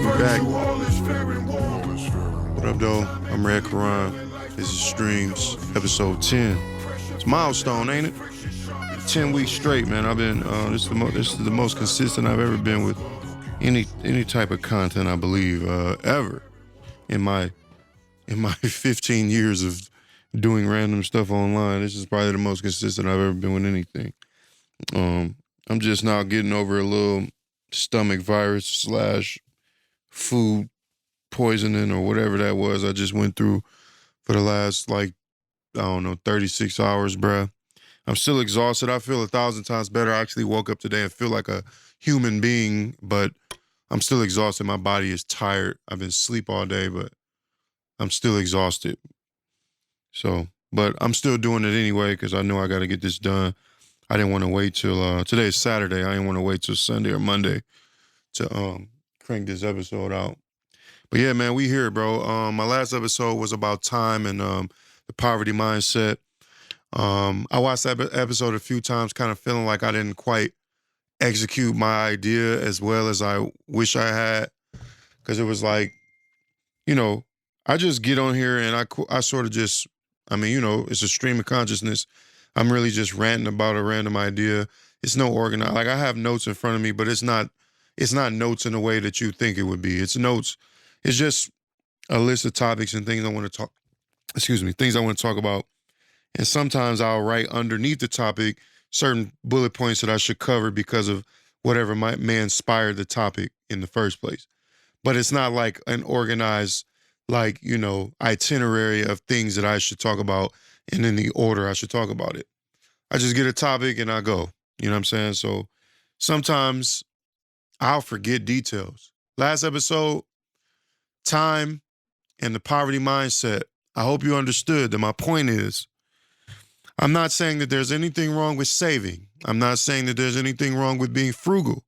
We're back. What up, though? I'm Red Karan. This is Streams, episode 10. It's a milestone, ain't it? 10 weeks straight, man. I've been. This is the most consistent I've ever been with any type of content, I believe, ever in my 15 years of doing random stuff online. This is probably the most consistent I've ever been with anything. I'm just now getting over a little stomach virus / food poisoning or whatever that was I just went through for the last, 36 hours, bruh. I'm still exhausted. I feel 1,000 times better. I actually woke up today and feel like a human being, but I'm still exhausted. My body is tired. I've been asleep all day, but I'm still exhausted. So, but I'm still doing it anyway because I know I got to get this done. I didn't want to wait till, today is Saturday. I didn't want to wait till Sunday or Monday to crank this episode out. But yeah, man, we here, bro. My last episode was about time and the poverty mindset. I watched that episode a few times, kind of feeling like I didn't quite execute my idea as well as I wish I had. Because it was like, I just get on here and I sort of just, it's a stream of consciousness. I'm really just ranting about a random idea. It's no organized. Like I have notes in front of me, but it's not notes in the way that you think it would be. It's notes. It's just a list of topics and things I want to talk. Things I want to talk about. And sometimes I'll write underneath the topic certain bullet points that I should cover because of whatever may inspire the topic in the first place. But it's not like an organized, itinerary of things that I should talk about and in the order I should talk about it. I just get a topic and I go. You know what I'm saying? So sometimes I'll forget details. Last episode, time and the poverty mindset. I hope you understood that my point is, I'm not saying that there's anything wrong with saving. I'm not saying that there's anything wrong with being frugal.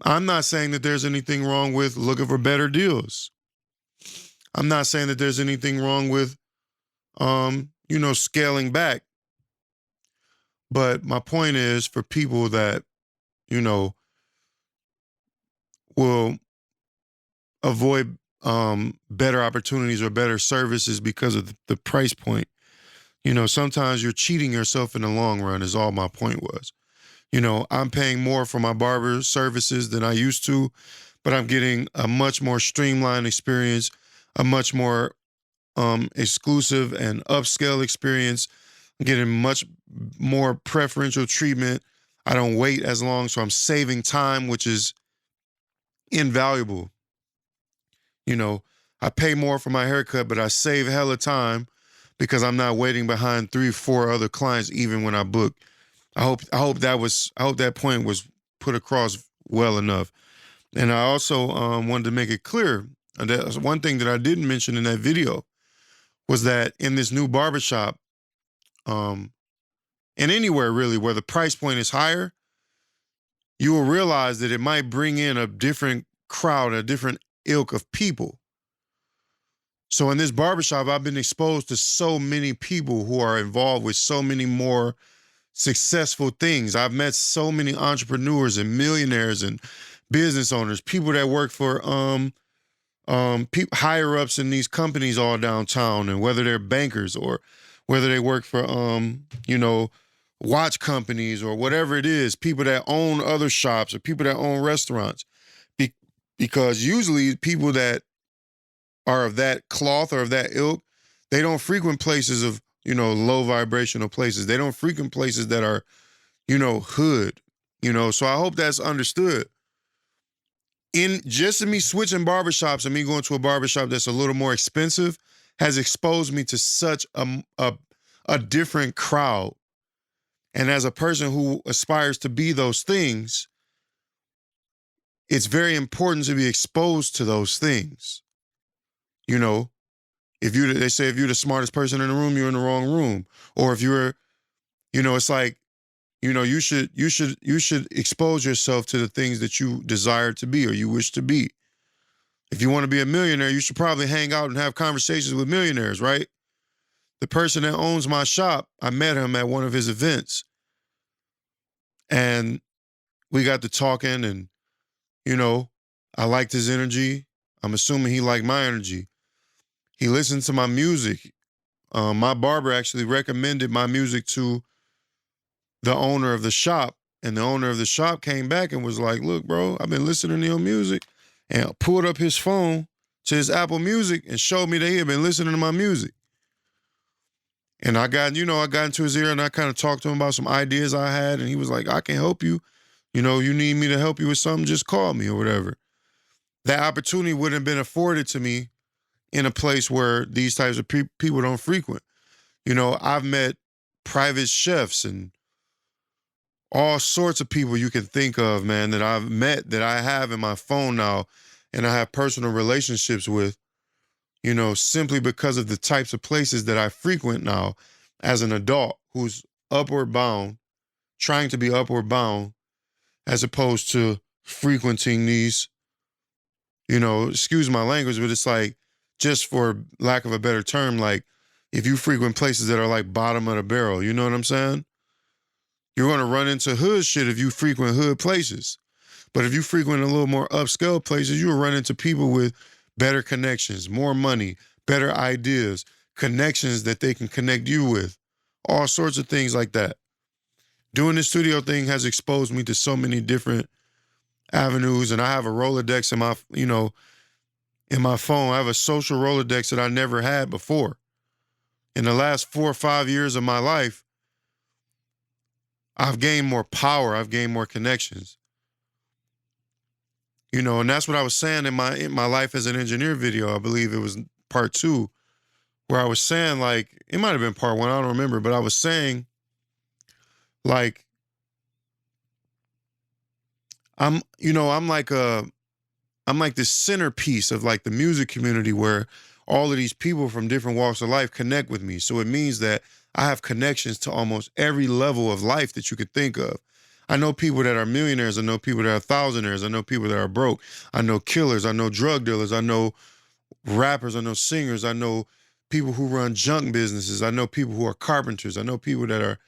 I'm not saying that there's anything wrong with looking for better deals. I'm not saying that there's anything wrong with, scaling back. But my point is for people that, will avoid better opportunities or better services because of the price point. Sometimes you're cheating yourself in the long run is all my point was. I'm paying more for my barber services than I used to, but I'm getting a much more streamlined experience, a much more exclusive and upscale experience. I'm getting much more preferential treatment. I don't wait as long, so I'm saving time, which is invaluable. I pay more for my haircut, but I save hella time because I'm not waiting behind 3-4 other clients even when I book. I hope that point was put across well enough. And I also wanted to make it clear that one thing that I didn't mention in that video was that in this new barbershop, and anywhere really where the price point is higher, you will realize that it might bring in a different crowd, a different ilk of people. So in this barbershop, I've been exposed to so many people who are involved with so many more successful things. I've met so many entrepreneurs and millionaires and business owners, people that work for higher ups in these companies all downtown, and whether they're bankers or whether they work for watch companies or whatever it is, people that own other shops or people that own restaurants. Because usually people that are of that cloth or of that ilk, they don't frequent places of, low vibrational places. They don't frequent places that are, hood, So I hope that's understood. In just me switching barbershops and me going to a barbershop that's a little more expensive has exposed me to such a different crowd. And as a person who aspires to be those things, it's very important to be exposed to those things. They say if you're the smartest person in the room, you're in the wrong room. Or if you're, it's like, you should expose yourself to the things that you desire to be or you wish to be. If you want to be a millionaire, you should probably hang out and have conversations with millionaires, right? The person that owns my shop, I met him at one of his events. And we got to talking and You know, I liked his energy. I'm assuming he liked my energy. He listened to my music. My barber actually recommended my music to the owner of the shop, and the owner of the shop came back and was like, "Look, bro, I've been listening to your music," and pulled up his phone to his Apple Music and showed me that he had been listening to my music. And I got into his ear and I kind of talked to him about some ideas I had, and he was like, "I can help you. You need me to help you with something, just call me," or whatever. That opportunity wouldn't have been afforded to me in a place where these types of people don't frequent. I've met private chefs and all sorts of people you can think of, man, that I've met, that I have in my phone now, and I have personal relationships with, simply because of the types of places that I frequent now as an adult who's upward bound, trying to be upward bound, as opposed to frequenting these, excuse my language, but it's like, just for lack of a better term, like if you frequent places that are like bottom of the barrel, you know what I'm saying? You're going to run into hood shit if you frequent hood places. But if you frequent a little more upscale places, you'll run into people with better connections, more money, better ideas, connections that they can connect you with, all sorts of things like that. Doing this studio thing has exposed me to so many different avenues, and I have a Rolodex in my phone. I have a social Rolodex that I never had before. In the last 4 or 5 years of my life, I've gained more power. I've gained more connections. And that's what I was saying in my life as an engineer video. I believe it was part 2, where I was saying, like, it might have been part 1, I don't remember, but I was saying, like, I'm like this centerpiece of like the music community where all of these people from different walks of life connect with me. So it means that I have connections to almost every level of life that you could think of. I know people that are millionaires. I know people that are thousandaires. I know people that are broke. I know killers. I know drug dealers. I know rappers. I know singers. I know people who run junk businesses. I know people who are carpenters. I know people that are,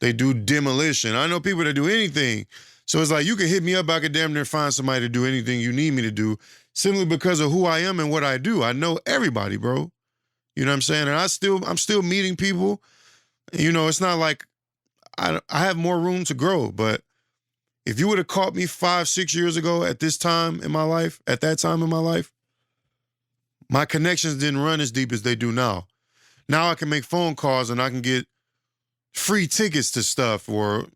they do demolition. I know people that do anything. So it's like, you can hit me up, I could damn near find somebody to do anything you need me to do simply because of who I am and what I do. I know everybody, bro. You know what I'm saying? And I'm still meeting people. It's not like I have more room to grow, but if you would have caught me 5, 6 years ago at that time in my life, my connections didn't run as deep as they do now. Now I can make phone calls and I can get free tickets to stuff, or,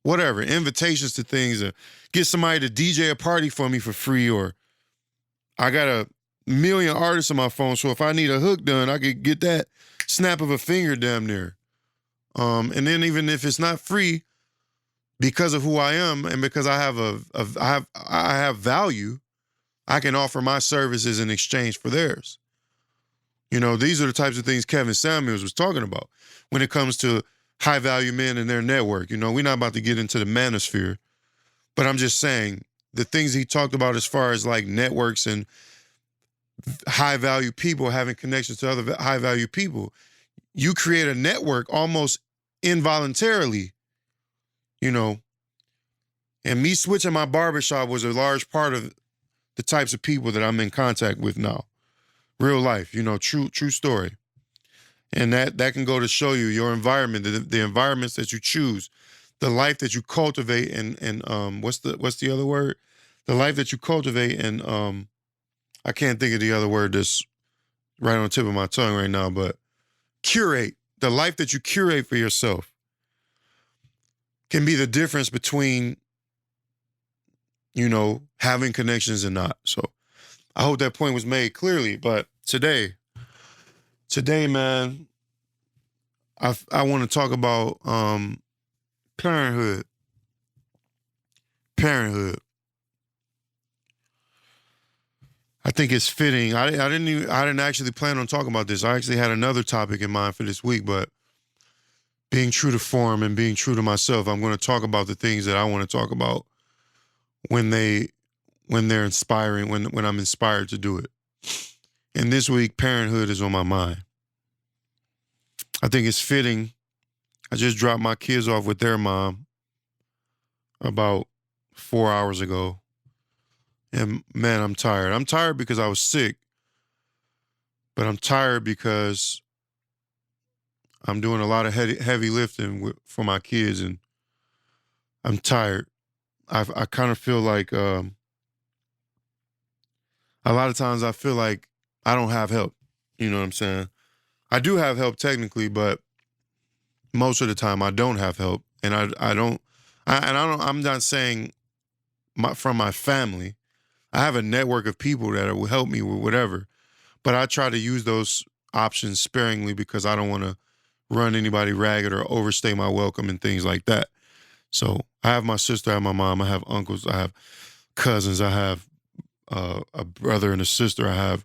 whatever, invitations to things, or get somebody to DJ a party for me for free, or I got a million artists on my phone, so if I need a hook done, I could get that snap of a finger damn near. And then even if it's not free, because of who I am and because I have value, I can offer my services in exchange for theirs. These are the types of things Kevin Samuels was talking about when it comes to high value men and their network. We're not about to get into the manosphere, but I'm just saying the things he talked about as far as like networks and high value people having connections to other high value people. You create a network almost involuntarily, and me switching my barbershop was a large part of the types of people that I'm in contact with now. Real life, true story. And that can go to show you your environment, the environments that you choose, the life that you cultivate, and what's the other word? The life that you cultivate, and I can't think of the other word that's right on the tip of my tongue right now, but curate. The life that you curate for yourself can be the difference between, having connections and not. So I hope that point was made clearly. But today, man, I want to talk about parenthood. Parenthood. I think it's fitting. I didn't actually plan on talking about this. I actually had another topic in mind for this week, but being true to form and being true to myself, I'm going to talk about the things that I want to talk about when they're inspiring, when I'm inspired to do it. And this week, parenthood is on my mind. I think it's fitting. I just dropped my kids off with their mom about 4 hours ago. And man, I'm tired. I'm tired because I was sick, but I'm tired because I'm doing a lot of heavy lifting for my kids, and I'm tired. I kind of feel like a lot of times I feel like I don't have help. You know what I'm saying? I do have help technically, but most of the time I don't have help, and I don't. I'm not saying from my family. I have a network of people that will help me with whatever, but I try to use those options sparingly because I don't want to run anybody ragged or overstay my welcome and things like that. So I have my sister, I have my mom, I have uncles, I have cousins, I have a brother and a sister. I have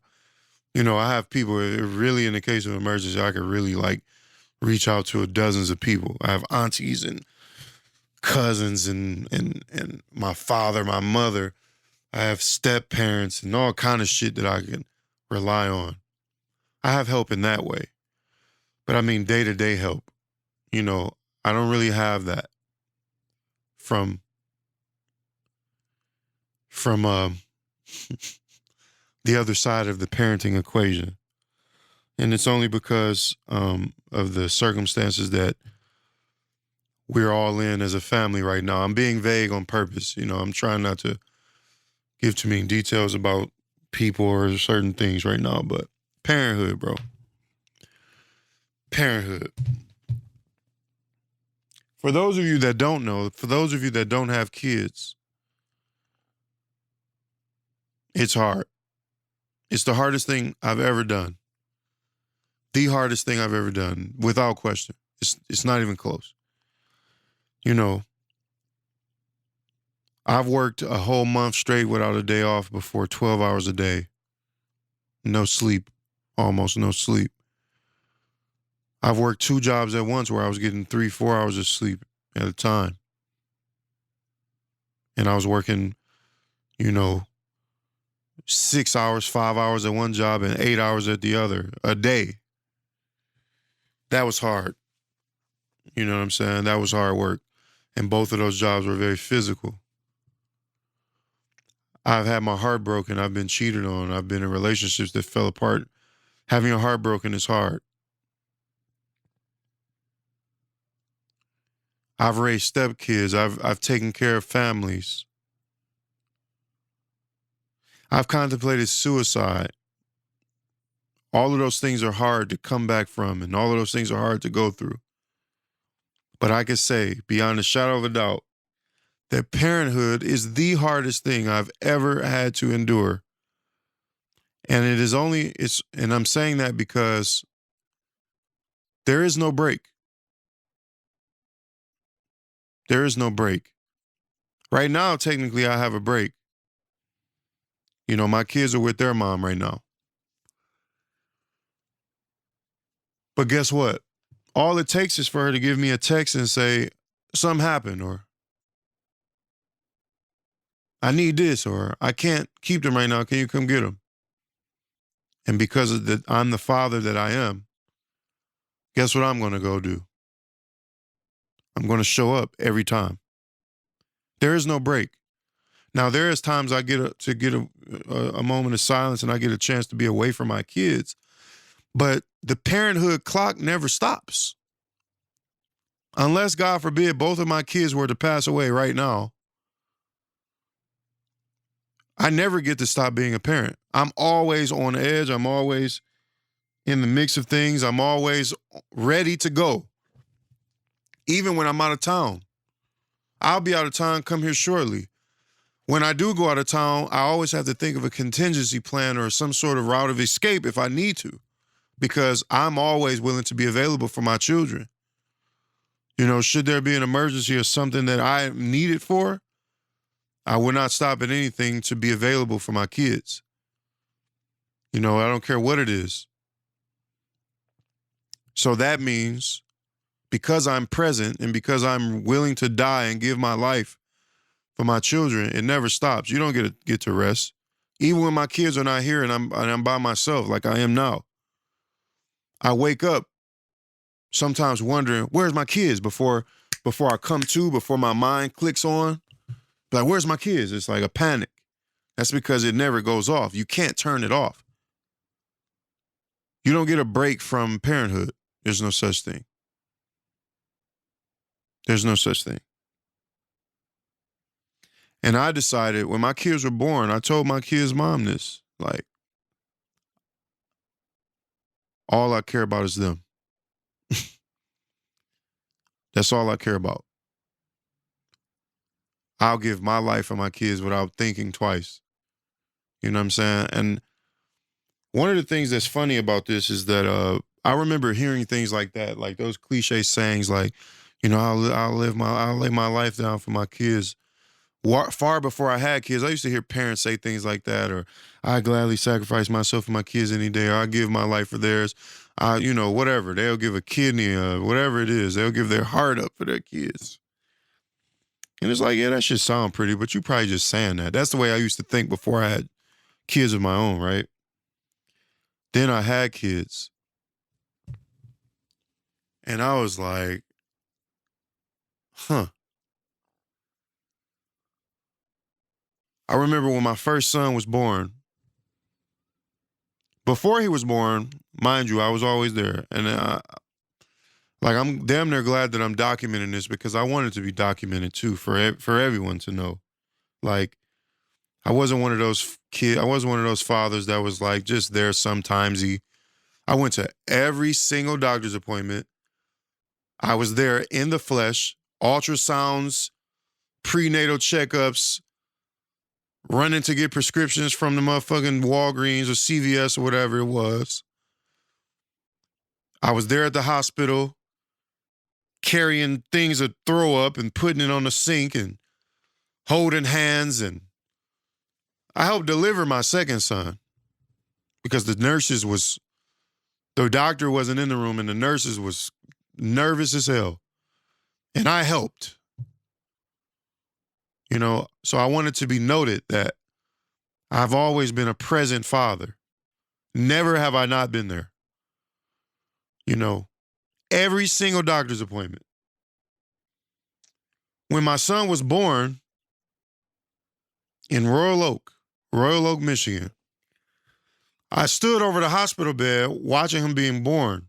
people. Really, in the case of emergency, I could really like reach out to dozens of people. I have aunties and cousins and my father, my mother. I have step parents and all kind of shit that I can rely on. I have help in that way, but I mean day-to-day help. I don't really have that from the other side of the parenting equation. And it's only because of the circumstances that we're all in as a family right now. I'm being vague on purpose. I'm trying not to give too many details about people or certain things right now, but parenthood, bro. Parenthood. For those of you that don't know, for those of you that don't have kids, it's hard. It's the hardest thing I've ever done. The hardest thing I've ever done, without question. It's not even close. I've worked a whole month straight without a day off before, 12 hours a day. No sleep, almost no sleep. I've worked 2 jobs at once where I was getting 3-4 hours of sleep at a time. And I was working, 6 hours, 5 hours at one job and 8 hours at the other a day. That was hard. You know what I'm saying? That was hard work. And both of those jobs were very physical. I've had my heart broken. I've been cheated on. I've been in relationships that fell apart. Having your heart broken is hard. I've raised stepkids. I've taken care of families. I've contemplated suicide. All of those things are hard to come back from, and all of those things are hard to go through. But I can say, beyond a shadow of a doubt, that parenthood is the hardest thing I've ever had to endure. And and I'm saying that because there is no break. There is no break. Right now, technically, I have a break. My kids are with their mom right now. But guess what? All it takes is for her to give me a text and say, something happened, or I need this, or I can't keep them right now. Can you come get them? And because I'm the father that I am, guess what I'm going to go do? I'm going to show up every time. There is no break. Now, there is times I get a moment of silence and I get a chance to be away from my kids, but the parenthood clock never stops. Unless, God forbid, both of my kids were to pass away right now, I never get to stop being a parent. I'm always on edge. I'm always in the mix of things. I'm always ready to go. Even when I'm out of town. I'll be out of town, come here shortly. When I do go out of town, I always have to think of a contingency plan or some sort of route of escape if I need to, because I'm always willing to be available for my children. Should there be an emergency or something that I am needed for, I will not stop at anything to be available for my kids. I don't care what it is. So that means because I'm present and because I'm willing to die and give my life for my children, it never stops. You don't get to rest. Even when my kids are not here and I'm by myself like I am now. I wake up sometimes wondering, where's my kids before I come to, before my mind clicks on. Like, where's my kids? It's like a panic. That's because it never goes off. You can't turn it off. You don't get a break from parenthood. There's no such thing. There's no such thing. And I decided when my kids were born, I told my kids' mom this, like, all I care about is them. That's all I care about. I'll give my life for my kids without thinking twice. You know what I'm saying? And one of the things that's funny about this is that I remember hearing things like that, like those cliche sayings, like, you know, I'll lay my life down for my kids. Far before I had kids, I used to hear parents say things like that, or I gladly sacrifice myself for my kids any day, or I give my life for theirs. You know, whatever. They'll give a kidney, whatever it is. They'll give their heart up for their kids. And it's like, yeah, that should sound pretty, but you probably just saying that. That's the way I used to think before I had kids of my own, right? Then I had kids. And I was like, huh. I remember when my first son was born. Before he was born, mind you, I was always there. And I'm damn near glad that I'm documenting this because I want it to be documented too for everyone to know. Like, I wasn't one of those kids. I wasn't one of those fathers that was like just there sometimes. I went to every single doctor's appointment. I was there in the flesh, ultrasounds, prenatal checkups, running to get prescriptions from the motherfucking Walgreens or CVS or whatever it was. I was there at the hospital carrying things of throw up and putting it on the sink and holding hands. And I helped deliver my second son because the doctor wasn't in the room and the nurses was nervous as hell. And I helped. You know, so I wanted to be noted that I've always been a present father. Never have I not been there. You know, every single doctor's appointment. When my son was born in Royal Oak, Michigan, I stood over the hospital bed watching him being born.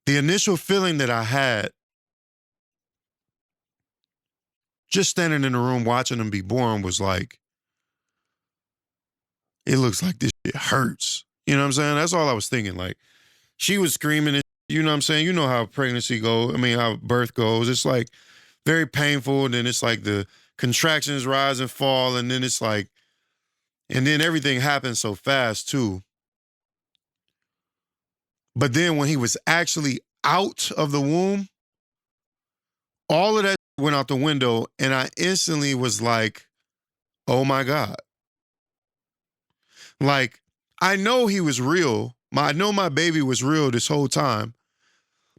The initial feeling that I had just standing in the room watching him be born was like, it looks like this shit hurts. You know what I'm saying? That's all I was thinking. Like, she was screaming, and you know what I'm saying? You know how pregnancy goes. I mean, how birth goes. It's like very painful, and then it's like the contractions rise and fall, and then it's like, and then everything happens so fast too. But then when he was actually out of the womb, all of that went out the window, and I instantly was like, oh my God. Like, I know he was real. I know my baby was real this whole time,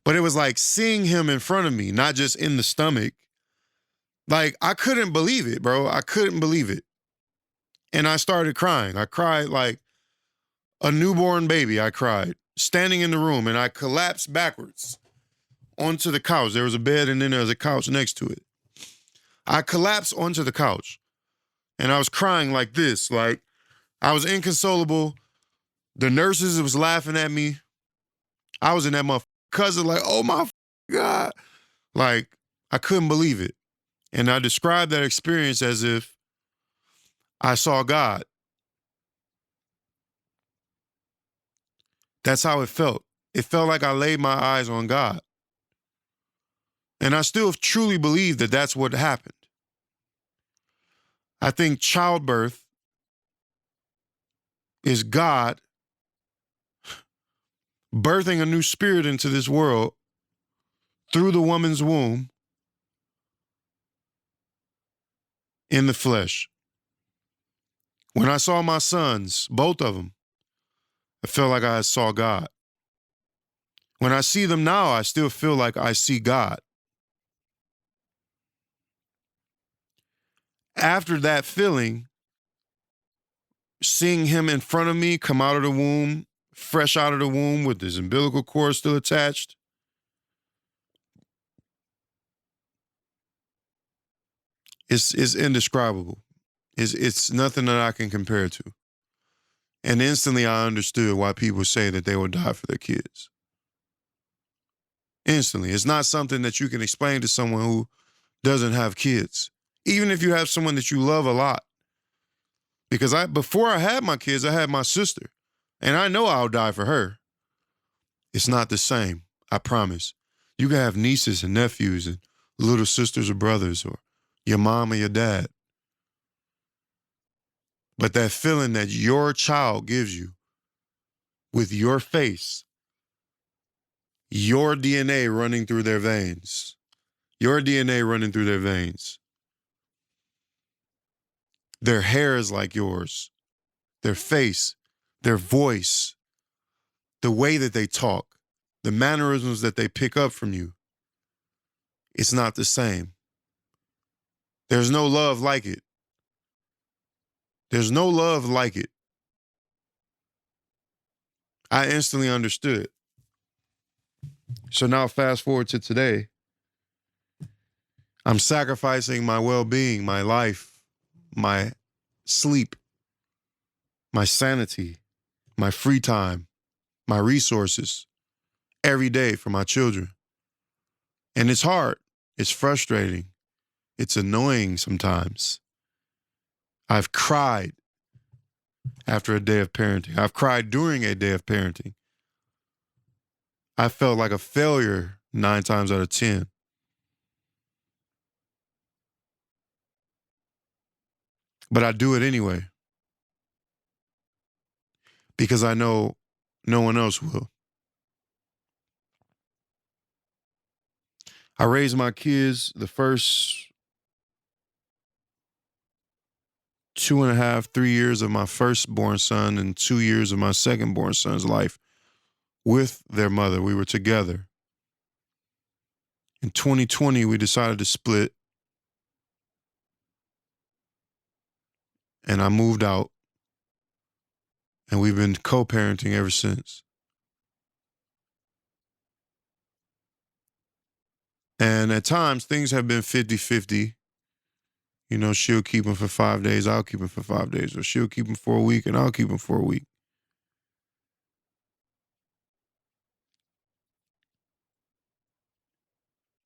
but it was like seeing him in front of me, not just in the stomach. Like, I couldn't believe it, bro. I couldn't believe it. And I started crying. I cried like a newborn baby. I cried standing in the room, and I collapsed backwards onto the couch. There was a bed, and then there was a couch next to it. I collapsed onto the couch, and I was crying like this. Like, I was inconsolable. The nurses was laughing at me. I was in that motherfucker cousin like, oh my God. Like, I couldn't believe it. And I described that experience as if I saw God. That's how it felt. It felt like I laid my eyes on God. And I still truly believe that that's what happened. I think childbirth is God birthing a new spirit into this world through the woman's womb in the flesh. When I saw my sons, both of them, I felt like I saw God. When I see them now, I still feel like I see God. After that feeling, seeing him in front of me come out of the womb, fresh out of the womb with his umbilical cord still attached, It's indescribable. It's nothing that I can compare to. And instantly I understood why people say that they will die for their kids. Instantly. It's not something that you can explain to someone who doesn't have kids. Even if you have someone that you love a lot. Because before I had my kids, I had my sister. And I know I'll die for her. It's not the same. I promise. You can have nieces and nephews and little sisters or brothers or your mom or your dad. But that feeling that your child gives you with your face, your DNA running through their veins, your DNA running through their veins. Their hair is like yours, their face, their voice, the way that they talk, the mannerisms that they pick up from you. It's not the same. There's no love like it. There's no love like it. I instantly understood. So now fast forward to today. I'm sacrificing my well-being, my life, my sleep, my sanity, my free time, my resources every day for my children. And it's hard. It's frustrating. It's annoying sometimes. I've cried after a day of parenting. I've cried during a day of parenting. I felt like a failure 9 times out of 10. But I do it anyway because I know no one else will. I raised my kids the first 2.5, 3 years of my firstborn son and 2 years of my secondborn son's life with their mother. We were together. In 2020, we decided to split, and I moved out, and we've been co-parenting ever since. And at times, things have been 50-50. You know, she'll keep him for 5 days, I'll keep him for 5 days. Or she'll keep him for a week, and I'll keep him for a week.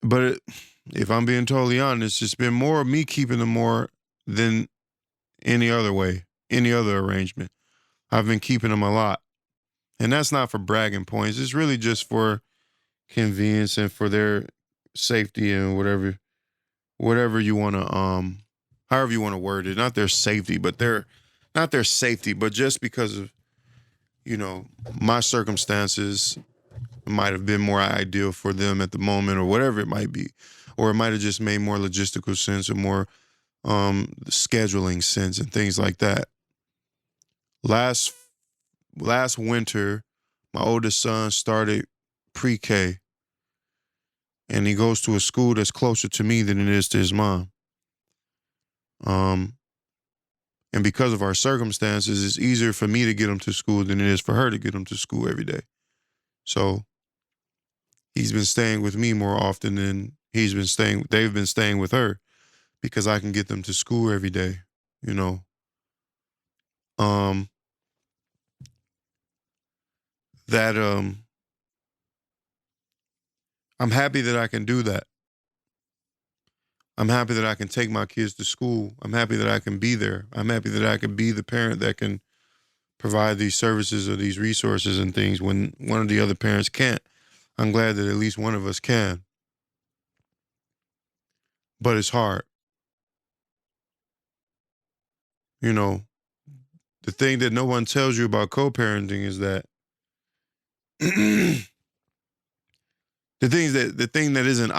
But if I'm being totally honest, it's been more of me keeping them more than any other way, any other arrangement. I've been keeping them a lot. And that's not for bragging points. It's really just for convenience and for their safety and whatever you want to, however you want to word it. Not their safety, but not their safety, but just because of, you know, my circumstances might have been more ideal for them at the moment or whatever it might be. Or it might have just made more logistical sense or more scheduling sense and things like that. Last winter, my oldest son started pre-K, and he goes to a school that's closer to me than it is to his mom. And because of our circumstances, it's easier for me to get him to school than it is for her to get him to school every day. So he's been staying with me more often than they've been staying with her because I can get them to school every day, you know. I'm happy that I can do that. I'm happy that I can take my kids to school. I'm happy that I can be there. I'm happy that I can be the parent that can provide these services or these resources and things when one of the other parents can't. I'm glad that at least one of us can. But it's hard. You know, the thing that no one tells you about co-parenting is that the thing that isn't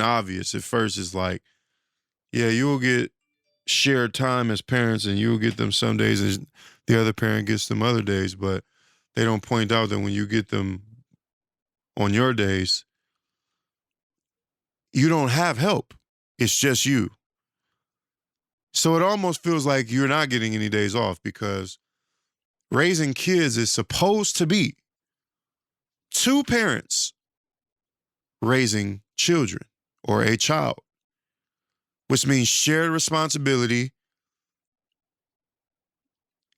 obvious at first is like, yeah, you will get shared time as parents and you'll get them some days and the other parent gets them other days, but they don't point out that when you get them on your days, you don't have help. It's just you. So it almost feels like you're not getting any days off because raising kids is supposed to be two parents raising children or a child. which means shared responsibility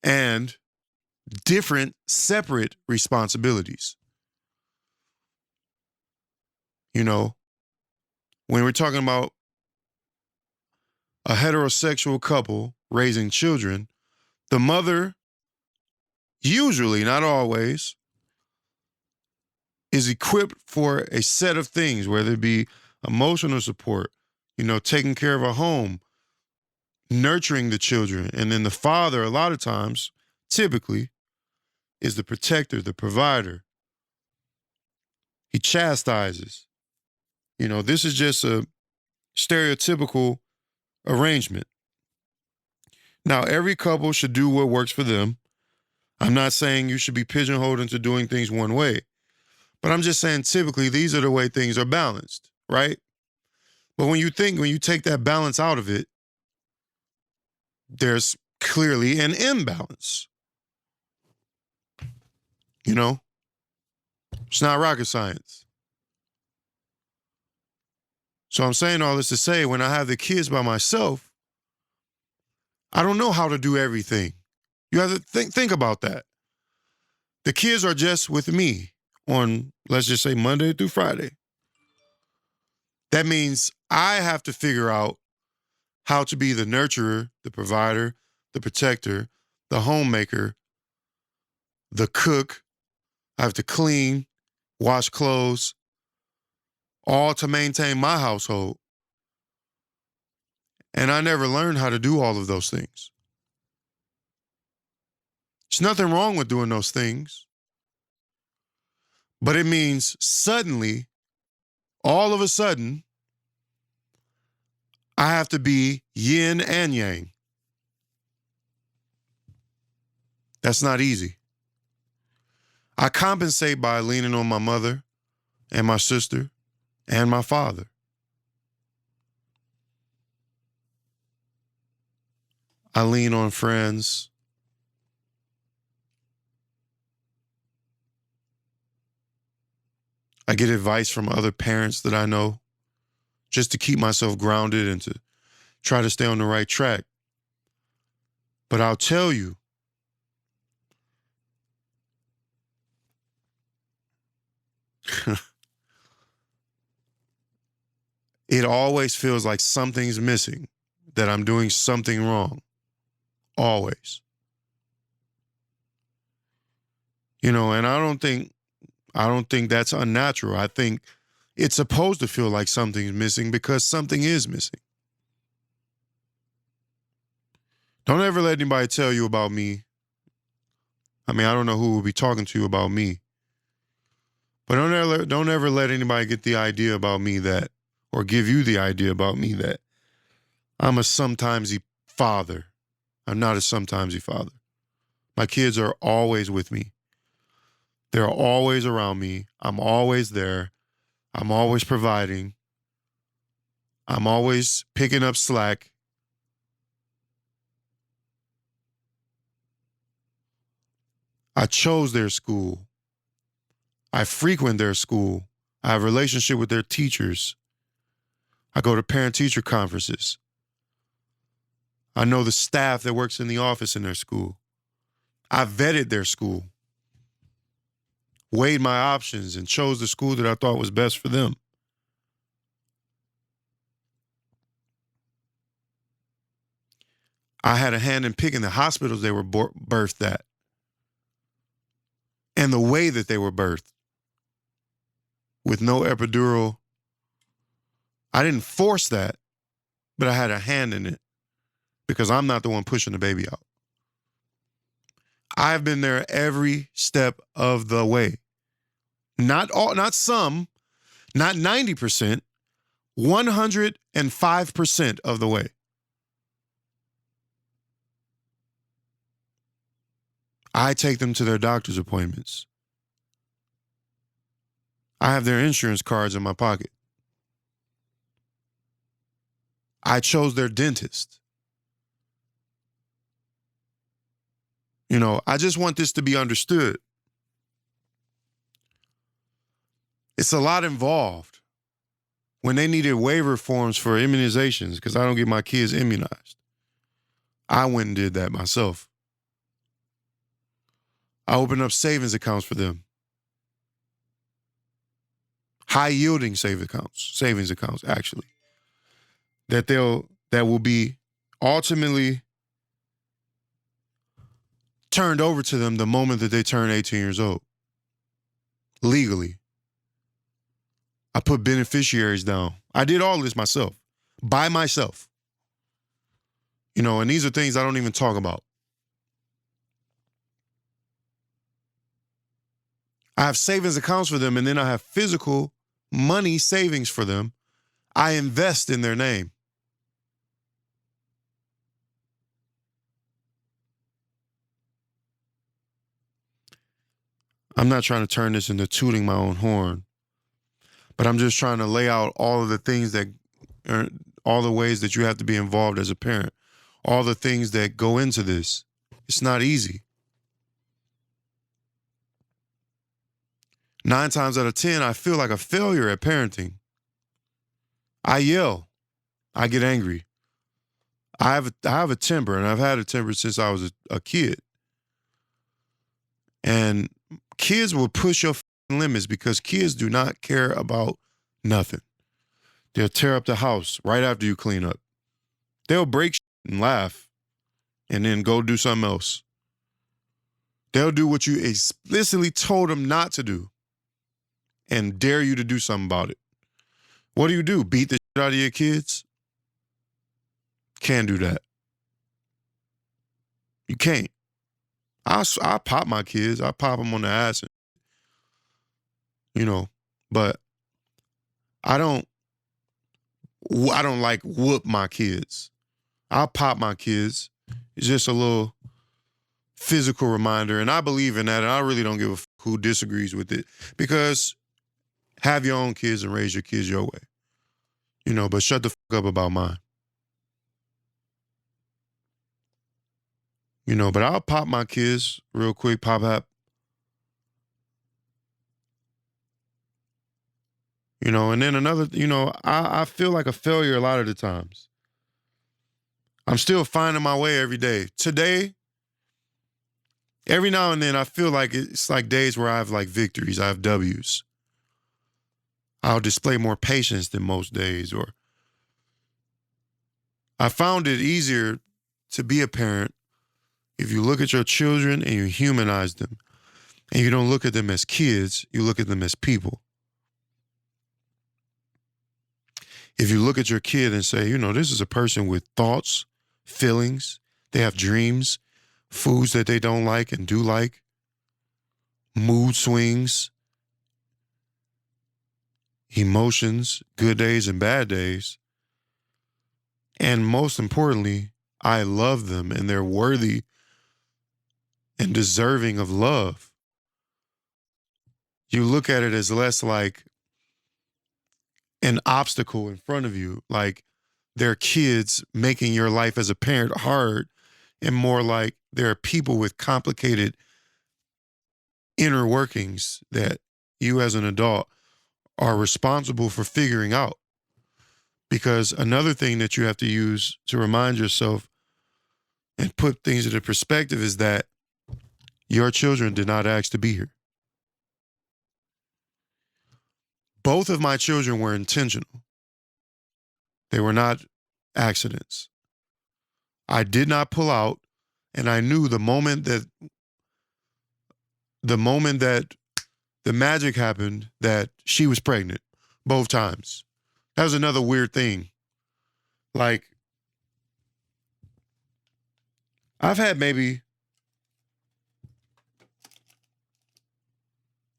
and different separate responsibilities. You know, when we're talking about a heterosexual couple raising children, the mother, usually, not always, is equipped for a set of things, whether it be emotional support, taking care of a home, nurturing the children. And then the father, a lot of times, typically, is the protector, the provider. He chastises. This is just a stereotypical arrangement. Now, every couple should do what works for them. I'm not saying you should be pigeonholed into doing things one way, but I'm just saying typically these are the way things are balanced, right? But when you take that balance out of it, there's clearly an imbalance. It's not rocket science. So I'm saying all this to say, when I have the kids by myself, I don't know how to do everything. You have to think about that. The kids are just with me on, let's just say, Monday through Friday. That means I have to figure out how to be the nurturer, the provider, the protector, the homemaker, the cook. I have to clean, wash clothes, all to maintain my household. And I never learned how to do all of those things. There's nothing wrong with doing those things. But it means suddenly, all of a sudden, I have to be yin and yang. That's not easy. I compensate by leaning on my mother and my sister and my father. I lean on friends. I get advice from other parents that I know just to keep myself grounded and to try to stay on the right track. But I'll tell you, it always feels like something's missing, that I'm doing something wrong. Always. And I don't think that's unnatural. I think it's supposed to feel like something's missing because something is missing. Don't ever let anybody tell you about me. I mean, I don't know who will be talking to you about me. But don't ever let anybody get the idea about me that, or give you the idea about me that I'm a sometimesy father. I'm not a sometimesy father. My kids are always with me. They're always around me. I'm always there. I'm always providing. I'm always picking up slack. I chose their school. I frequent their school. I have a relationship with their teachers. I go to parent-teacher conferences. I know the staff that works in the office in their school. I vetted their school, weighed my options, and chose the school that I thought was best for them. I had a hand in picking the hospitals they were birthed at and the way that they were birthed, with no epidural. I didn't force that, but I had a hand in it because I'm not the one pushing the baby out. I've been there every step of the way. Not some, not 90%, 105% of the way. I take them to their doctor's appointments. I have their insurance cards in my pocket. I chose their dentist. I just want this to be understood. It's a lot involved When they needed waiver forms for immunizations, because I don't get my kids immunized, I went and did that myself. I opened up savings accounts for them. High yielding savings accounts, actually. That will be ultimately turned over to them the moment that they turn 18 years old. Legally. I put beneficiaries down. I did all this myself, by myself. And these are things I don't even talk about. I have savings accounts for them, and then I have physical money savings for them. I invest in their name. I'm not trying to turn this into tooting my own horn, but I'm just trying to lay out all of the things all the ways that you have to be involved as a parent, all the things that go into this. It's not easy. 9 times out of 10, I feel like a failure at parenting. I yell. I get angry. I have a temper, and I've had a temper since I was a kid. And kids will push your limits because kids do not care about nothing. They'll tear up the house right after you clean up. They'll break and laugh and then go do something else. They'll do what you explicitly told them not to do and dare you to do something about it. What do? Beat the shit out of your kids? Can't do that. You can't. I pop my kids. I pop them on the ass, but I don't like whoop my kids. I'll pop my kids. It's just a little physical reminder, and I believe in that, and I really don't give a who disagrees with it, because have your own kids and raise your kids your way, but shut the fuck up about mine. But I'll pop my kids real quick, pop. And then another, I feel like a failure a lot of the times. I'm still finding my way every day. Today, every now and then, I feel like it's like days where I have like victories, I have W's. I'll display more patience than most days, or I found it easier to be a parent if you look at your children and you humanize them, and you don't look at them as kids, you look at them as people. If you look at your kid and say, this is a person with thoughts, feelings, they have dreams, foods that they don't like and do like, mood swings, emotions, good days and bad days. And most importantly, I love them and they're worthy and deserving of love. You look at it as less like an obstacle in front of you, like they're kids making your life as a parent hard, and more like there are people with complicated inner workings that you as an adult are responsible for figuring out. Because another thing that you have to use to remind yourself and put things into perspective is that your children did not ask to be here. Both of my children were intentional. They were not accidents. I did not pull out, and I knew the moment that the magic happened, that she was pregnant both times. That was another weird thing. Like, I've had maybe,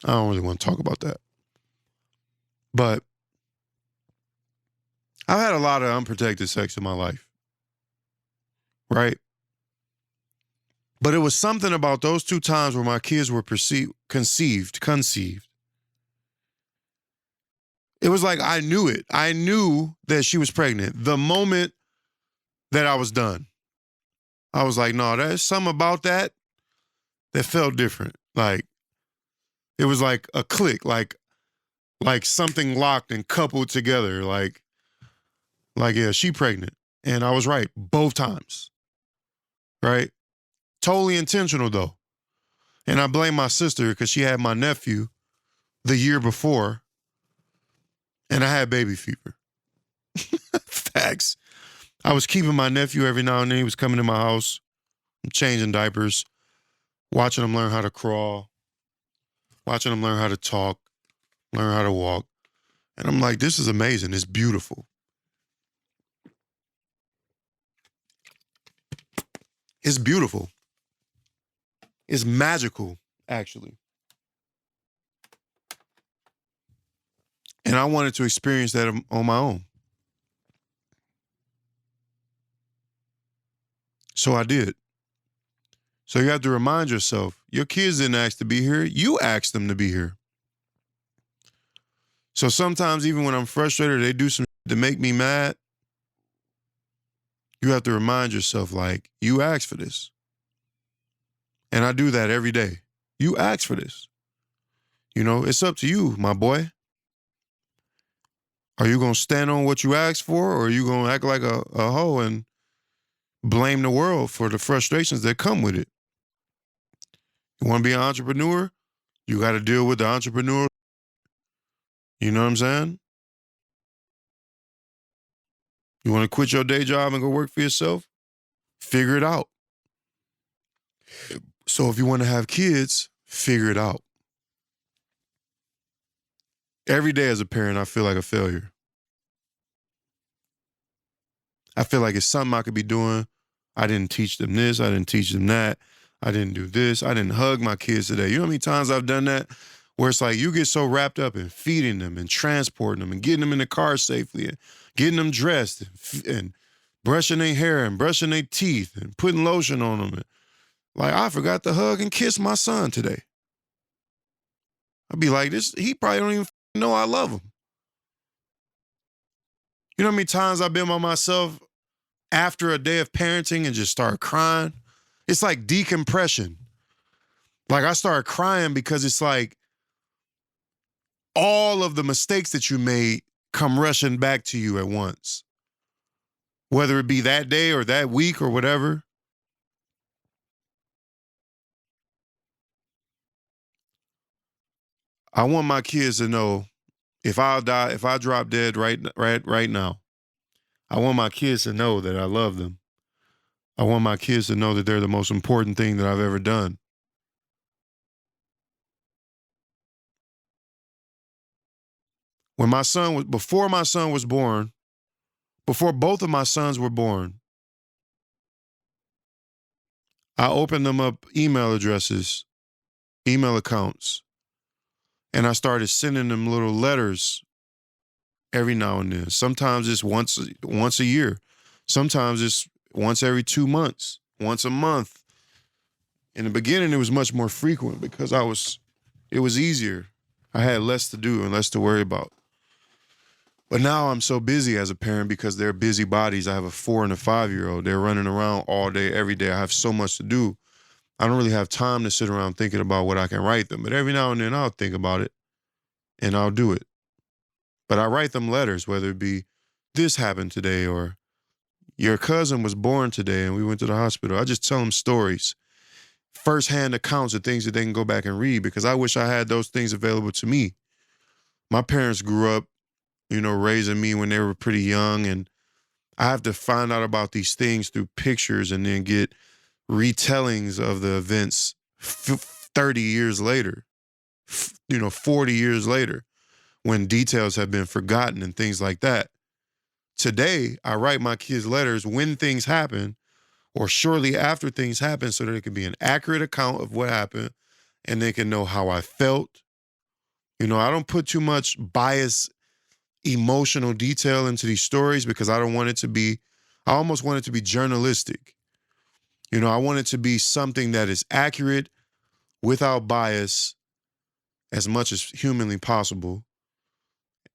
I don't really want to talk about that, but I've had a lot of unprotected sex in my life, right? But it was something about those 2 times where my kids were conceived. It was like I knew it. I knew that she was pregnant the moment that I was done. I was like, no, there's something about that felt different. Like, it was like a click. Like, like something locked and coupled together. Yeah, she pregnant. And I was right both times, right? Totally intentional though. And I blame my sister because she had my nephew the year before and I had baby fever. Facts. I was keeping my nephew every now and then. He was coming to my house, changing diapers, watching him learn how to crawl, watching him learn how to talk, learn how to walk. And I'm like, this is amazing. It's beautiful. It's beautiful. It's magical, actually. And I wanted to experience that on my own. So I did. So you have to remind yourself, your kids didn't ask to be here. You asked them to be here. So sometimes even when I'm frustrated, they do some to make me mad. You have to remind yourself, like, you asked for this. And I do that every day. You asked for this. You know, it's up to you, my boy. Are you going to stand on what you asked for, or are you going to act like a hoe and blame the world for the frustrations that come with it? You want to be an entrepreneur? You got to deal with the entrepreneur. You know what I'm saying? You want to quit your day job and go work for yourself? Figure it out. So if you want to have kids, figure it out. Every day as a parent, I feel like a failure. I feel like it's something I could be doing. I didn't teach them this. I didn't teach them that. I didn't do this. I didn't hug my kids today. You know how many times I've done that? Where it's like you get so wrapped up in feeding them and transporting them and getting them in the car safely and getting them dressed and brushing their hair and brushing their teeth and putting lotion on them. And, like, I forgot to hug and kiss my son today. I'd be like, he probably don't even know I love him. You know how many times I've been by myself after a day of parenting and just start crying? It's like decompression. Like I start crying because it's like all of the mistakes that you made come rushing back to you at once. Whether it be that day or that week or whatever. I want my kids to know if I drop dead right now, I want my kids to know that I love them. I want my kids to know that they're the most important thing that I've ever done. Before my son was born, before both of my sons were born, I opened them up email addresses, email accounts, and I started sending them little letters every now and then. Sometimes it's once a year. Sometimes it's once every 2 months, once a month. In the beginning, it was much more frequent because it was easier. I had less to do and less to worry about. But now I'm so busy as a parent because they're busy bodies. I have a 4 and a 5-year-old. They're running around all day, every day. I have so much to do. I don't really have time to sit around thinking about what I can write them. But every now and then I'll think about it and I'll do it. But I write them letters, whether it be this happened today or your cousin was born today and we went to the hospital. I just tell them stories, firsthand accounts of things that they can go back and read because I wish I had those things available to me. My parents grew up, raising me when they were pretty young, and I have to find out about these things through pictures and then get retellings of the events 30 years later, 40 years later, when details have been forgotten and things like that. Today, I write my kids letters when things happen or shortly after things happen so that it can be an accurate account of what happened and they can know how I felt. I don't put too much bias, emotional detail into these stories because I almost want it to be journalistic. I want it to be something that is accurate, without bias, as much as humanly possible.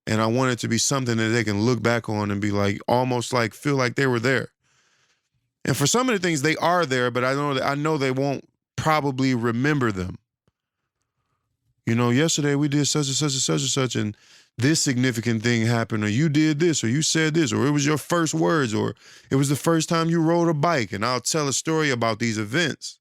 And I want it to be something that they can look back on and be like, almost like feel like they were there. And for some of the things they are there, but I know they won't probably remember them. Yesterday we did such and such and such and such, and this significant thing happened, or you did this, or you said this, or it was your first words, or it was the first time you rode a bike, and I'll tell a story about these events.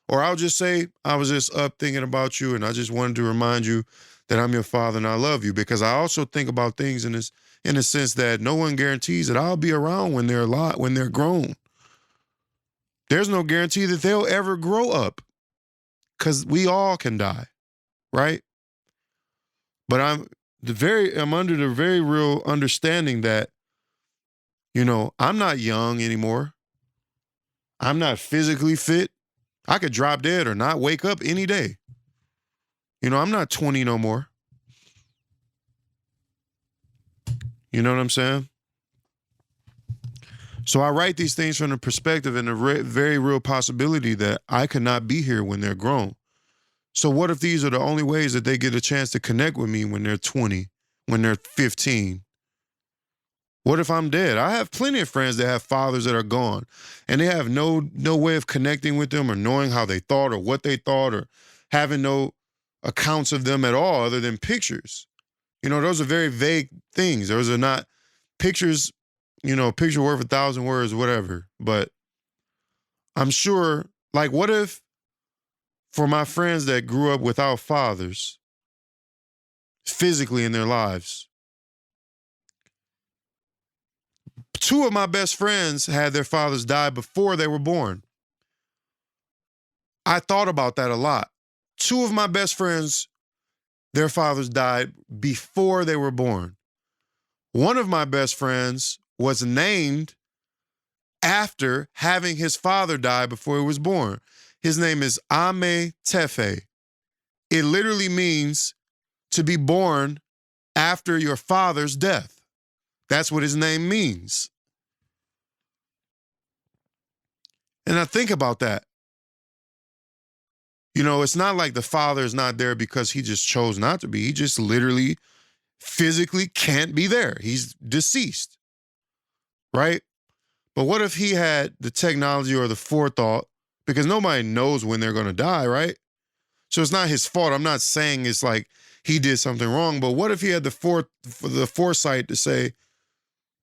Or I'll just say, I was just up thinking about you, and I just wanted to remind you that I'm your father and I love you, because I also think about things in the sense that no one guarantees that I'll be around when they're grown. There's no guarantee that they'll ever grow up, because we all can die, right? But I'm under the very real understanding that, I'm not young anymore. I'm not physically fit. I could drop dead or not wake up any day. I'm not 20 no more. You know what I'm saying? So I write these things from the perspective and the very real possibility that I could not be here when they're grown. So what if these are the only ways that they get a chance to connect with me when they're 20, when they're 15? What if I'm dead? I have plenty of friends that have fathers that are gone, and they have no way of connecting with them or knowing how they thought or what they thought or having no accounts of them at all other than pictures. Those are very vague things. Those are not pictures, picture worth 1,000 words, whatever. But I'm sure, like, what if for my friends that grew up without fathers physically in their lives, two of my best friends had their fathers die before they were born. I thought about that a lot. Two of my best friends, their fathers died before they were born. One of my best friends was named after having his father die before he was born. His name is Ame Tefe. It literally means to be born after your father's death. That's what his name means. And I think about that. It's not like the father is not there because he just chose not to be. He just literally, physically can't be there. He's deceased, right? But what if he had the technology or the forethought, because nobody knows when they're going to die, right? So it's not his fault. I'm not saying it's like he did something wrong, but what if he had the foresight to say,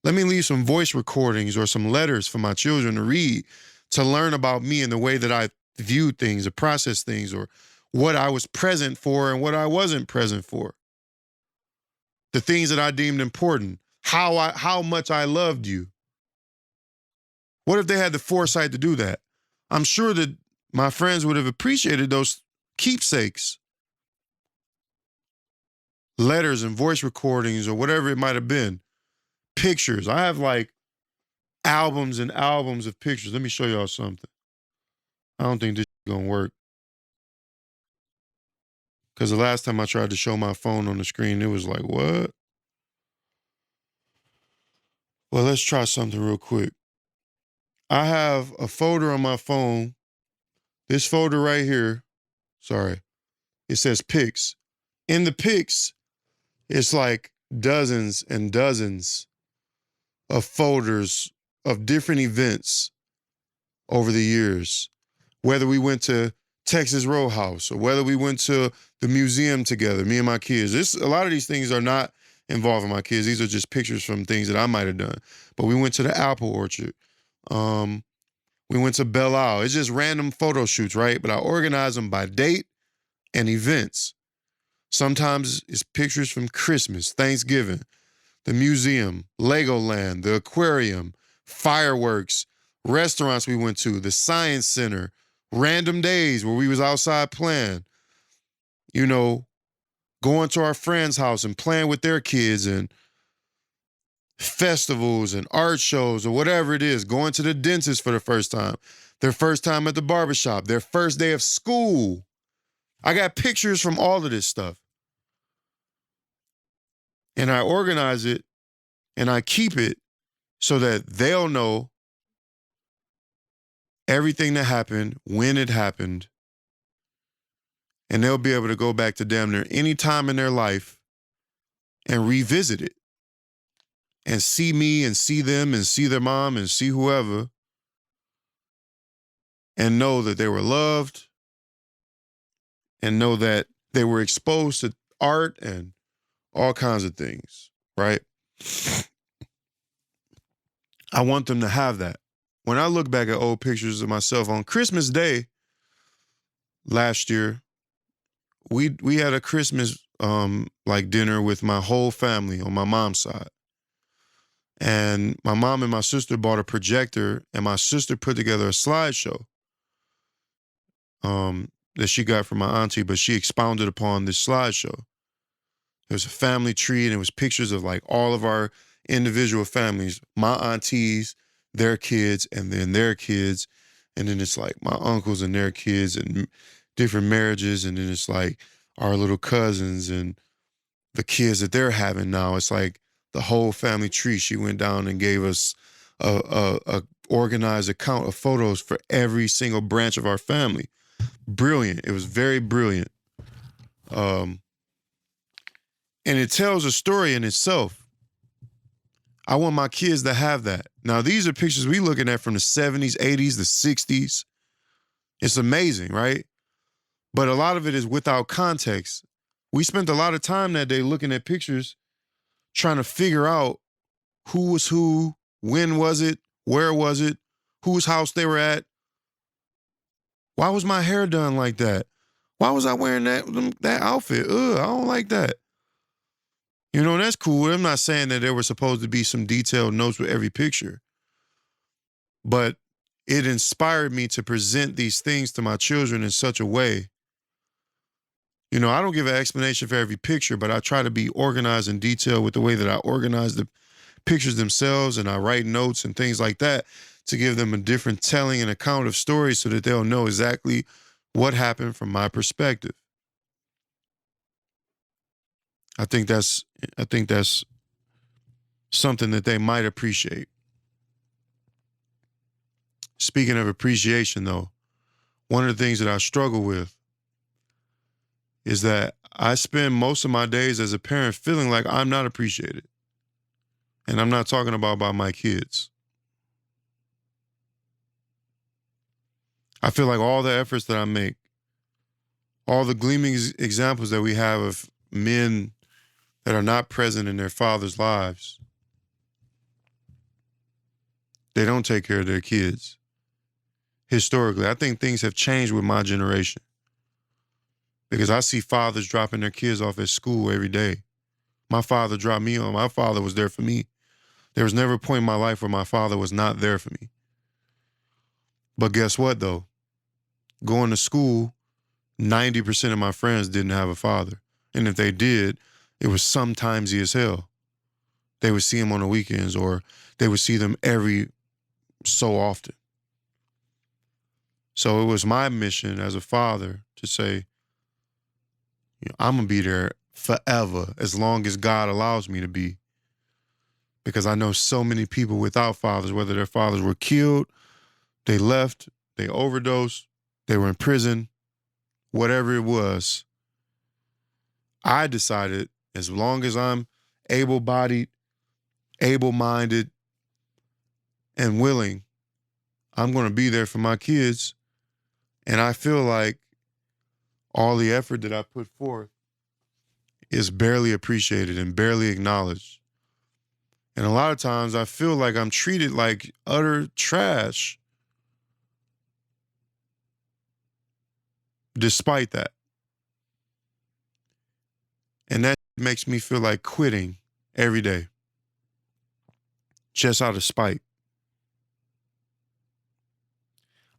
let me leave some voice recordings or some letters for my children to read, to learn about me and the way that I viewed things or processed things, or what I was present for and what I wasn't present for. The things that I deemed important, how much I loved you. What if they had the foresight to do that? I'm sure that my friends would have appreciated those keepsakes, letters and voice recordings or whatever it might have been, pictures. I have like albums and albums of pictures. Let me show y'all something. I don't think this is gonna work, because the last time I tried to show my phone on the screen, it was like, what? Well, let's try something real quick. I have a folder on my phone. This folder right here, sorry, it says pics. In the pics, it's like dozens and dozens of folders of different events over the years. Whether we went to Texas Roadhouse or whether we went to the museum together, me and my kids. A lot of these things are not involving my kids. These are just pictures from things that I might have done. But we went to the apple orchard. We went to Belle Isle. It's just random photo shoots, right? But I organize them by date and events. Sometimes it's pictures from Christmas, Thanksgiving, the museum, Legoland, the aquarium, fireworks, restaurants we went to, the science center, random days where we was outside playing, going to our friend's house and playing with their kids, and festivals and art shows or whatever it is, going to the dentist for the first time, their first time at the barbershop, their first day of school. I got pictures from all of this stuff. And I organize it and I keep it so that they'll know everything that happened, when it happened, and they'll be able to go back to damn near any time in their life and revisit it and see me and see them and see their mom and see whoever and know that they were loved and know that They were exposed to art and all kinds of things, right? I want them to have that. When I look back at old pictures of myself on Christmas Day last year, we had a Christmas like dinner with my whole family on my mom's side. And my mom and my sister bought a projector, and my sister put together a slideshow that she got from my auntie, but she expounded upon this slideshow. There was a family tree, and it was pictures of like all of our individual families, my aunties, their kids, and then their kids. And then it's like my uncles and their kids and different marriages. And then it's like our little cousins and the kids that they're having now. It's like the whole family tree. She went down and gave us a organized account of photos for every single branch of our family. Brilliant. It was very brilliant. And it tells a story in itself. I want my kids to have that. Now, these are pictures we looking at from the 70s, 80s, the 60s. It's amazing, right? But a lot of it is without context. We spent a lot of time that day looking at pictures, trying to figure out who was who, when was it, where was it, whose house they were at. Why was my hair done like that? Why was I wearing that outfit? Ugh, I don't like that. You know, that's cool. I'm not saying that there were supposed to be some detailed notes with every picture, but it inspired me to present these things to my children in such a way. You know, I don't give an explanation for every picture, but I try to be organized and detailed with the way that I organize the pictures themselves, and I write notes and things like that to give them a different telling and account of stories so that they'll know exactly what happened from my perspective. I think that's something that they might appreciate. Speaking of appreciation, though, one of the things that I struggle with is that I spend most of my days as a parent feeling like I'm not appreciated. And I'm not talking about by my kids. I feel like all the efforts that I make, all the gleaming examples that we have of men that are not present in their fathers' lives, they don't take care of their kids. Historically, I think things have changed with my generation because I see fathers dropping their kids off at school every day. My father dropped me on. My father was there for me. There was never a point in my life where my father was not there for me. But guess what, though? Going to school, 90% of my friends didn't have a father. And if they did, it was sometimes-y as hell. They would see him on the weekends or they would see them every so often. So it was my mission as a father to say, you know, I'm going to be there forever as long as God allows me to be. Because I know so many people without fathers, whether their fathers were killed, they left, they overdosed, they were in prison, whatever it was. I decided as long as I'm able-bodied, able-minded, and willing, I'm going to be there for my kids. And I feel like all the effort that I put forth is barely appreciated and barely acknowledged. And a lot of times I feel like I'm treated like utter trash despite that. And that makes me feel like quitting every day, just out of spite.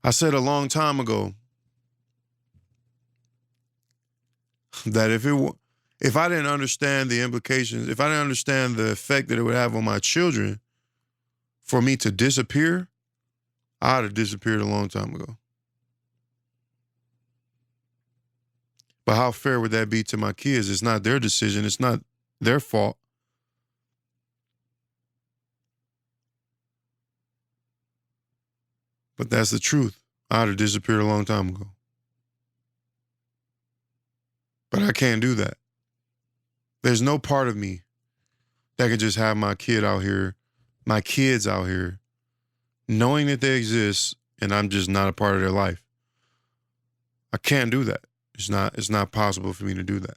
I said a long time ago that if I didn't understand the implications, if I didn't understand the effect that it would have on my children for me to disappear, I'd have disappeared a long time ago. But how fair would that be to my kids? It's not their decision. It's not their fault. But that's the truth. I'd have disappeared a long time ago. But I can't do that. There's no part of me that could just have my kids out here, knowing that they exist and I'm just not a part of their life. I can't do that. It's not possible for me to do that.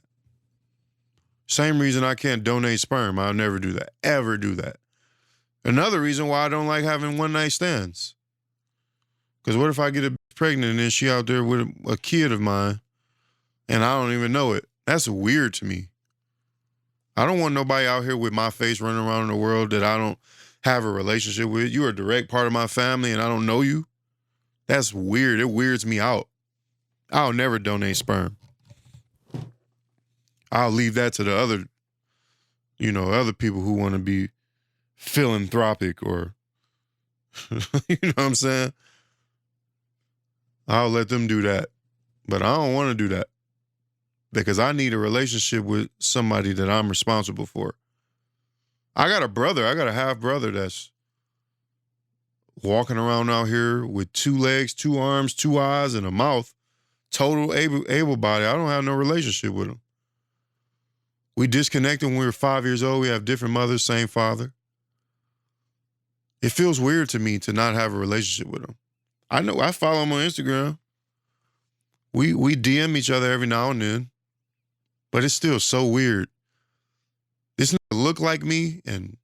Same reason I can't donate sperm. I'll never do that. Ever do that. Another reason why I don't like having one night stands. Because what if I get a pregnant and then she out there with a kid of mine and I don't even know it? That's weird to me. I don't want nobody out here with my face running around in the world that I don't have a relationship with. You're a direct part of my family and I don't know you. That's weird. It weirds me out. I'll never donate sperm. I'll leave that to the other people who want to be philanthropic or, you know what I'm saying? I'll let them do that. But I don't want to do that because I need a relationship with somebody that I'm responsible for. I got a half brother that's walking around out here with 2 legs, 2 arms, 2 eyes, and a mouth. Total able body. I don't have no relationship with him. We disconnected when we were 5 years old. We have different mothers, same father. It feels weird to me to not have a relationship with him. I know I follow him on Instagram. We DM each other every now and then, but it's still so weird. This nigga look like me and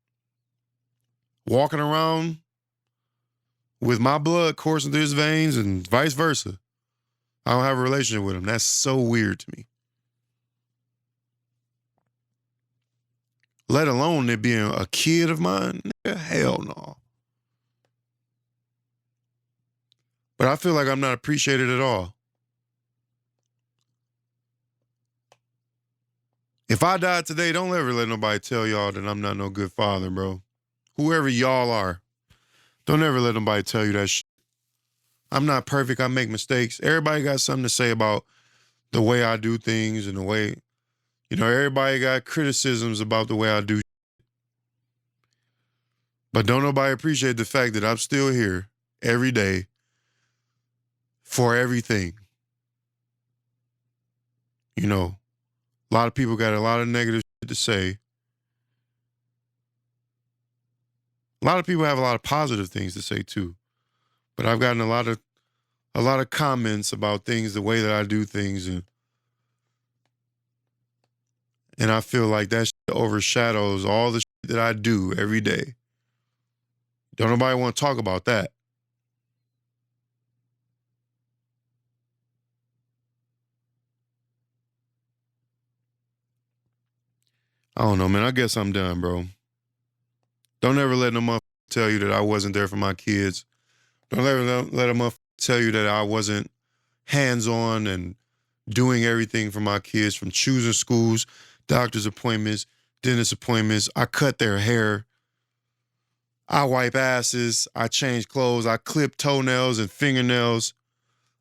walking around with my blood coursing through his veins and vice versa. I don't have a relationship with him. That's so weird to me. Let alone it being a kid of mine. Nigga, hell no. But I feel like I'm not appreciated at all. If I died today, don't ever let nobody tell y'all that I'm not no good father, bro. Whoever y'all are, don't ever let nobody tell you that shit. I'm not perfect. I make mistakes. Everybody got something to say about the way I do things and the way, everybody got criticisms about the way I do. But don't nobody appreciate the fact that I'm still here every day for everything. A lot of people got a lot of negative shit to say. A lot of people have a lot of positive things to say too. But I've gotten a lot of comments about things, the way that I do things, and I feel like that shit overshadows all the shit that I do every day. Don't nobody want to talk about that. I don't know, man. I guess I'm done, bro. Don't ever let no motherfucker tell you that I wasn't there for my kids. Don't ever let a motherfucker tell you that I wasn't hands-on and doing everything for my kids, from choosing schools, doctor's appointments, dentist appointments. I cut their hair. I wipe asses. I change clothes. I clip toenails and fingernails.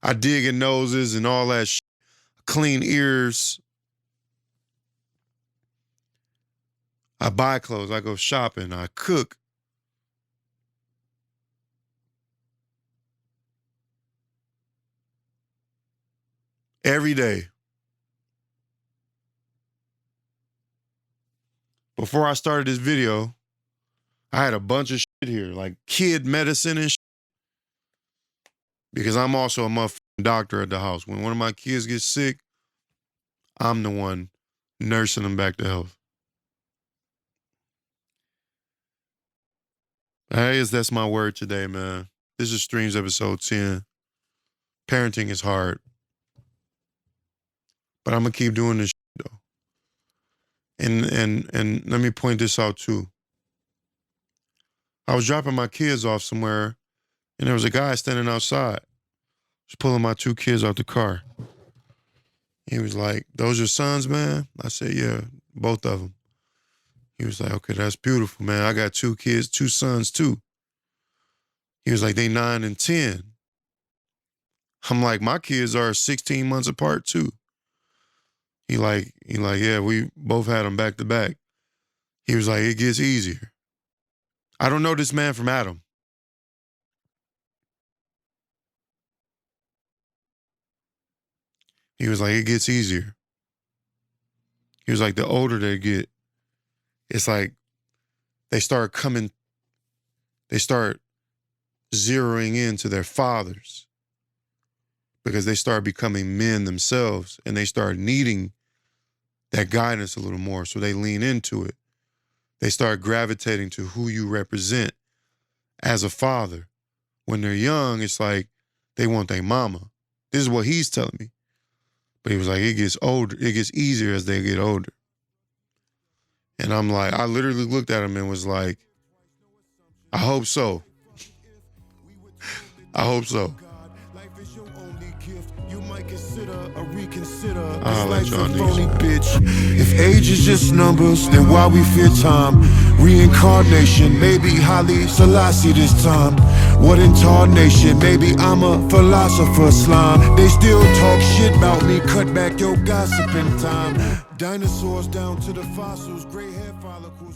I dig in noses and all that shit. Clean ears. I buy clothes. I go shopping. I cook. Every day. Before I started this video, I had a bunch of shit here, like kid medicine and shit. Because I'm also a motherfucking doctor at the house. When one of my kids gets sick, I'm the one nursing them back to health. That's my word today, man. This is Streams episode 10. Parenting is hard. But I'm going to keep doing this shit, though. And let me point this out, too. I was dropping my kids off somewhere, and there was a guy standing outside. Just pulling my 2 kids out the car. He was like, "Those your sons, man?" I said, "Yeah, both of them." He was like, "Okay, that's beautiful, man. I got 2 kids, 2 sons, too." He was like, "They 9 and 10. I'm like, "My kids are 16 months apart, too." He like, "Yeah, we both had them back to back." He was like, "It gets easier." I don't know this man from Adam. He was like, "It gets easier." He was like, "The older they get, it's like they start zeroing into their fathers. because they start becoming men themselves and they start needing that guidance a little more. So they lean into it. They start gravitating to who you represent as a father. When they're young, it's like they want their mama. This is what he's telling me. But he was like, it gets older. It gets easier as they get older. And I'm like, I literally looked at him and was like, I hope so. I hope so. I'll let y'all niggas. If age is just numbers, then why we fear time? Reincarnation, maybe Haile Selassie this time. What incarnation? Maybe I'm a philosopher slime. They still talk shit about me, cut back your gossiping time. Dinosaurs down to the fossils, gray hair follicles.